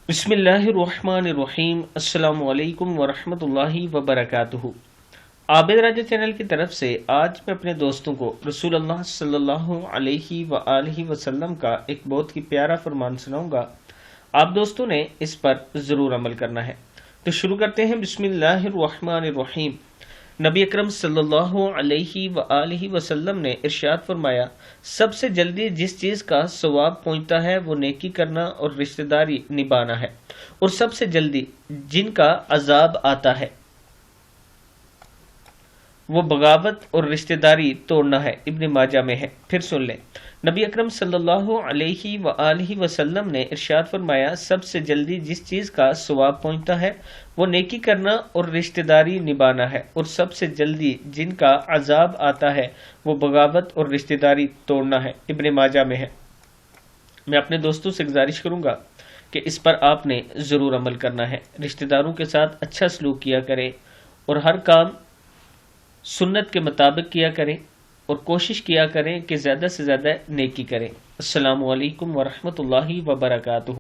بسم اللہ الرحمن الرحیم۔ السلام علیکم ورحمۃ اللہ وبرکاتہ۔ عابد راجہ چینل کی طرف سے آج میں اپنے دوستوں کو رسول اللہ صلی اللہ علیہ وآلہ وسلم کا ایک بہت ہی پیارا فرمان سناؤں گا۔ آپ دوستوں نے اس پر ضرور عمل کرنا ہے۔ تو شروع کرتے ہیں۔ بسم اللہ الرحمن الرحیم۔ نبی اکرم صلی اللہ علیہ وآلہ وسلم نے ارشاد فرمایا، سب سے جلدی جس چیز کا ثواب پہنچتا ہے وہ نیکی کرنا اور رشتہ داری نبھانا ہے، اور سب سے جلدی جن کا عذاب آتا ہے وہ بغاوت اور رشتہ داری توڑنا ہے۔ ابن ماجہ میں ہے۔ پھر سن لیں۔ نبی اکرم صلی اللہ علیہ وآلہ وسلم نے ارشاد فرمایا، سب سے جلدی جس چیز کا ثواب پہنچتا ہے وہ نیکی کرنا اور رشتہ داری نبھانا ہے، اور سب سے جلدی جن کا عذاب آتا ہے وہ بغاوت اور رشتہ داری توڑنا ہے۔ ابن ماجہ میں ہے۔ میں اپنے دوستوں سے گزارش کروں گا کہ اس پر آپ نے ضرور عمل کرنا ہے۔ رشتہ داروں کے ساتھ اچھا سلوک کیا کریں اور ہر کام سنت کے مطابق کیا کریں، اور کوشش کیا کریں کہ زیادہ سے زیادہ نیکی کریں۔ السلام علیکم ورحمۃ اللہ وبرکاتہ۔